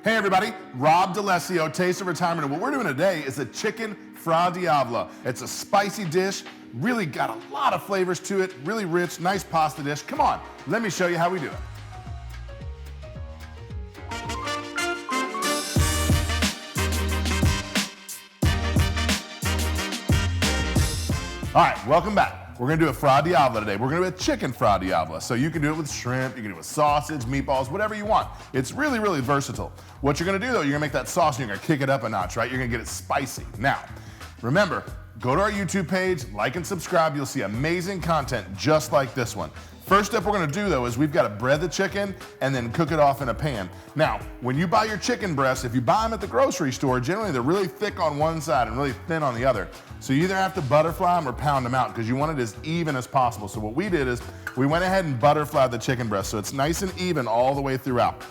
Hey everybody, Rob D'Alessio, Taste of Retirement, and what we're doing today is a chicken fra diavolo. It's a spicy dish, really got a lot of flavors to it, really rich, nice pasta dish. Come on, let me show you how we do it. All right, welcome back. We're gonna do a fra diavolo today. We're gonna do a chicken fra diavolo. So you can do it with shrimp, you can do it with sausage, meatballs, whatever you want. It's really, really versatile. What you're gonna do though, you're gonna make that sauce and you're gonna kick it up a notch, right? You're gonna get it spicy. Now, remember, go to our YouTube page, like and subscribe. You'll see amazing content just like this one. First step we're gonna do though is we've gotta bread the chicken and then cook it off in a pan. Now, when you buy your chicken breasts, if you buy them at the grocery store, generally they're really thick on one side and really thin on the other. So you either have to butterfly them or pound them out because you want it as even as possible. So what we did is we went ahead and butterflied the chicken breast so it's nice and even all the way throughout.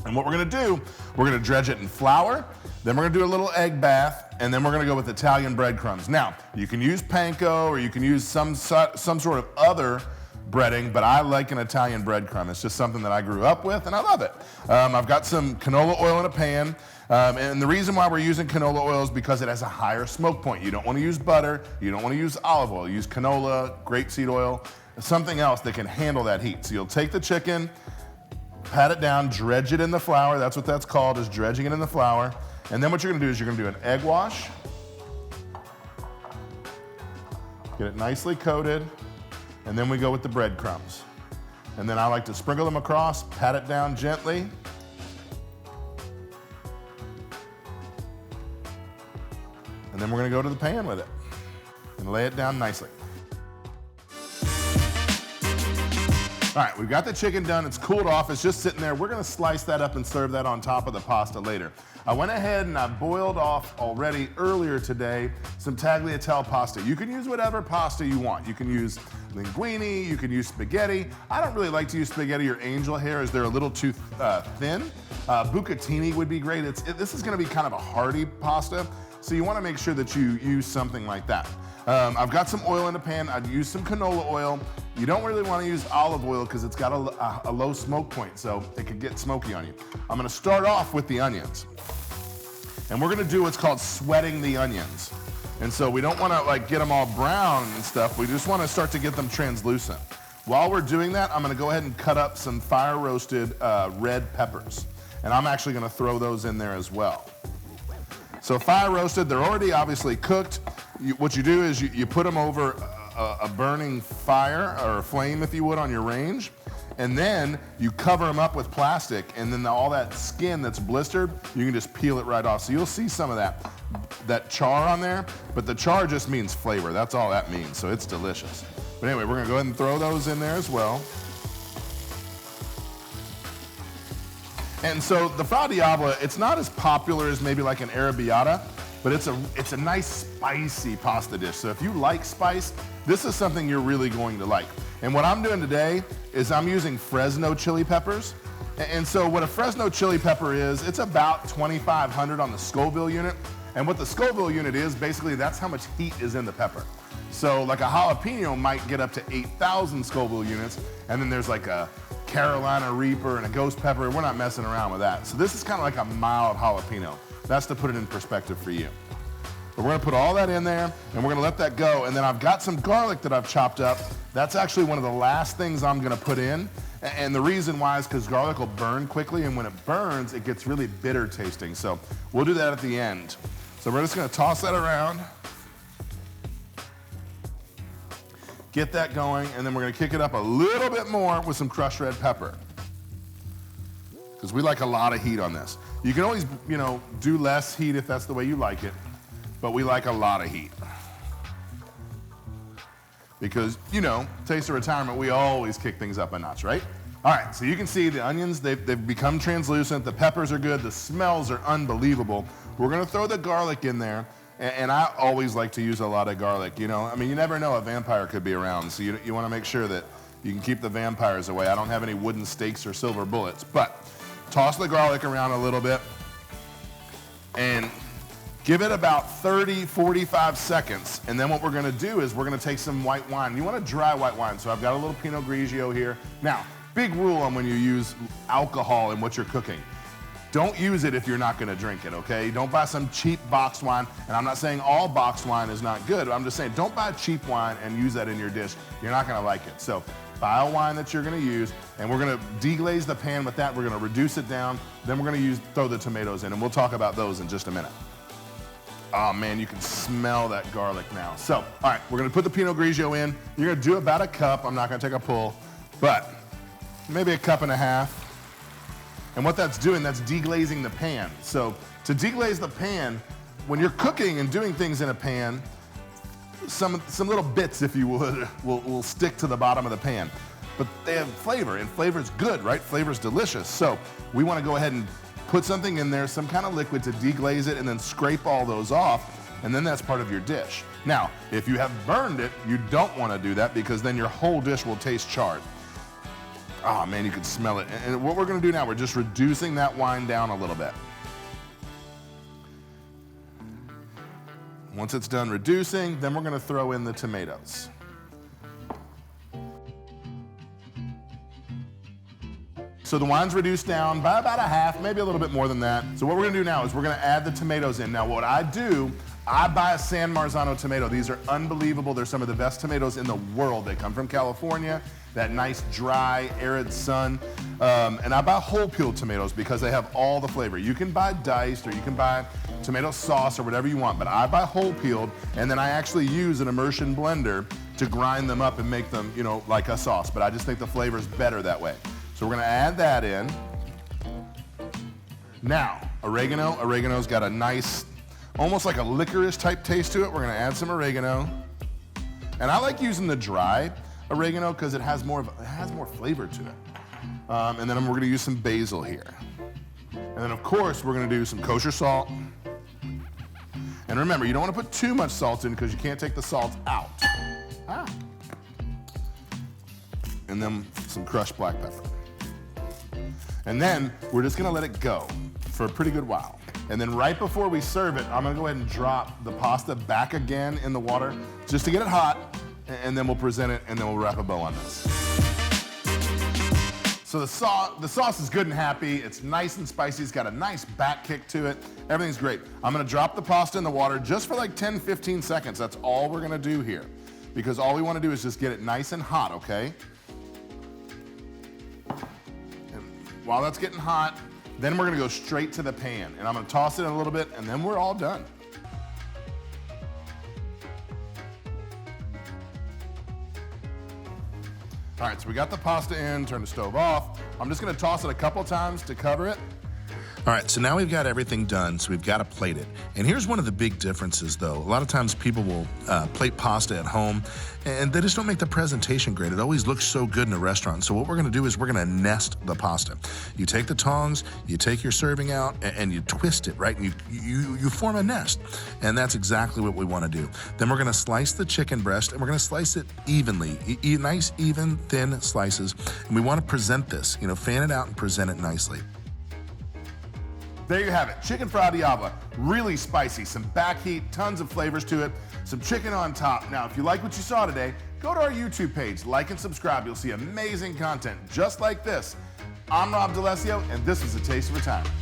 And what we're gonna do, we're gonna dredge it in flour, then we're gonna do a little egg bath, and then we're gonna go with Italian breadcrumbs. Now, you can use panko or you can use some sort of other breading, but I like an Italian breadcrumb. It's just something that I grew up with and I love it. I've got some canola oil in a pan, and the reason why we're using canola oil is because it has a higher smoke point. You don't want to use butter, you don't want to use olive oil, use canola, grapeseed oil, something else that can handle that heat. So you'll take the chicken, pat it down, dredge it in the flour, that's what that's called, is dredging it in the flour. And then what you're gonna do is you're gonna do an egg wash, get it nicely coated, and then we go with the breadcrumbs. And then I like to sprinkle them across, pat it down gently. And then we're gonna go to the pan with it and lay it down nicely. All right, we've got the chicken done, it's cooled off, it's just sitting there. We're gonna slice that up and serve that on top of the pasta later. I went ahead and I boiled off already earlier today some tagliatelle pasta. You can use whatever pasta you want. You can use linguine, you can use spaghetti. I don't really like to use spaghetti or angel hair as they're a little too thin. Bucatini would be great. This is gonna be kind of a hearty pasta, so you wanna make sure that you use something like that. I've got some oil in the pan. I'd use some canola oil. You don't really want to use olive oil because it's got a low smoke point, so it could get smoky on you. I'm going to start off with the onions. And we're going to do what's called sweating the onions. And so we don't want to like get them all brown and stuff. We just want to start to get them translucent. While we're doing that, I'm going to go ahead and cut up some fire roasted red peppers. And I'm actually going to throw those in there as well. So fire roasted, they're already obviously cooked. What you do is you put them over a burning fire or a flame, if you would, on your range, and then you cover them up with plastic, and then all that skin that's blistered, you can just peel it right off. So you'll see some of that char on there, but the char just means flavor. That's all that means, so it's delicious. But anyway, we're gonna go ahead and throw those in there as well. And so the fra diavolo, it's not as popular as maybe like an arrabbiata, but it's a nice spicy pasta dish. So if you like spice, this is something you're really going to like. And what I'm doing today is I'm using Fresno chili peppers. And so what a Fresno chili pepper is, it's about 2,500 on the Scoville unit. And what the Scoville unit is, basically that's how much heat is in the pepper. So like a jalapeno might get up to 8,000 Scoville units, and then there's like a Carolina Reaper and a ghost pepper. We're not messing around with that. So this is kind of like a mild jalapeno. That's to put it in perspective for you. But we're gonna put all that in there and we're gonna let that go. And then I've got some garlic that I've chopped up. That's actually one of the last things I'm gonna put in. And the reason why is because garlic will burn quickly, and when it burns, it gets really bitter tasting. So we'll do that at the end. So we're just gonna toss that around. Get that going, and then we're gonna kick it up a little bit more with some crushed red pepper, because we like a lot of heat on this. You can always, do less heat if that's the way you like it, but we like a lot of heat. Because, Taste of Retirement, we always kick things up a notch, right? All right, so you can see the onions, they've become translucent, the peppers are good, the smells are unbelievable. We're gonna throw the garlic in there, and I always like to use a lot of garlic, you never know, a vampire could be around, so you wanna make sure that you can keep the vampires away. I don't have any wooden stakes or silver bullets, but toss the garlic around a little bit and give it about 30, 45 seconds. And then what we're gonna do is we're gonna take some white wine. You want a dry white wine, so I've got a little Pinot Grigio here. Now, big rule on when you use alcohol in what you're cooking. Don't use it if you're not gonna drink it, okay? Don't buy some cheap boxed wine, and I'm not saying all boxed wine is not good. I'm just saying don't buy cheap wine and use that in your dish. You're not gonna like it. So buy a wine that you're gonna use, and we're gonna deglaze the pan with that. We're gonna reduce it down, then we're gonna throw the tomatoes in, and we'll talk about those in just a minute. Oh man, you can smell that garlic now. So, all right, we're gonna put the Pinot Grigio in. You're gonna do about a cup. I'm not gonna take a pull, but maybe a cup and a half. And what that's doing, that's deglazing the pan. So to deglaze the pan, when you're cooking and doing things in a pan, some little bits, if you would, will stick to the bottom of the pan. But they have flavor, and flavor's good, right? Flavor's delicious. So we wanna go ahead and put something in there, some kind of liquid to deglaze it, and then scrape all those off, and then that's part of your dish. Now, if you have burned it, you don't wanna do that because then your whole dish will taste charred. Oh man, you can smell it. And what we're gonna do now, we're just reducing that wine down a little bit. Once it's done reducing, then we're gonna throw in the tomatoes. So the wine's reduced down by about a half, maybe a little bit more than that. So what we're gonna do now is we're gonna add the tomatoes in. Now what I do, I buy a San Marzano tomato. These are unbelievable. They're some of the best tomatoes in the world. They come from California, that nice, dry, arid sun. And I buy whole peeled tomatoes because they have all the flavor. You can buy diced or you can buy tomato sauce or whatever you want, but I buy whole peeled, and then I actually use an immersion blender to grind them up and make them, you know, like a sauce. But I just think the flavor's better that way. So we're gonna add that in. Now, oregano. Oregano's got a nice, almost like a licorice type taste to it. We're gonna add some oregano. And I like using the dry oregano because it has more flavor to it. And then we're gonna use some basil here. And then of course, we're gonna do some kosher salt. And remember, you don't wanna put too much salt in because you can't take the salt out. And then some crushed black pepper. And then we're just gonna let it go for a pretty good while. And then right before we serve it, I'm gonna go ahead and drop the pasta back again in the water just to get it hot, and then we'll present it, and then we'll wrap a bow on this. So the sauce is good and happy. It's nice and spicy. It's got a nice back kick to it. Everything's great. I'm gonna drop the pasta in the water just for like 10, 15 seconds. That's all we're gonna do here, because all we wanna do is just get it nice and hot, okay? While that's getting hot, then we're gonna go straight to the pan, and I'm gonna toss it in a little bit, and then we're all done. All right, so we got the pasta in, turn the stove off. I'm just gonna toss it a couple times to cover it. All right, so now we've got everything done, so we've got to plate it. And here's one of the big differences, though. A lot of times people will plate pasta at home, and they just don't make the presentation great. It always looks so good in a restaurant. So what we're gonna do is we're gonna nest the pasta. You take the tongs, you take your serving out, and you twist it, right? And you form a nest. And that's exactly what we wanna do. Then we're gonna slice the chicken breast, and we're gonna slice it evenly, nice, even, thin slices. And we wanna present this, you know, fan it out and present it nicely. There you have it, chicken fra diavolo. Really spicy, some back heat, tons of flavors to it, some chicken on top. Now, if you like what you saw today, go to our YouTube page, like and subscribe. You'll see amazing content just like this. I'm Rob D'Alessio, and this was A Taste of Retirement.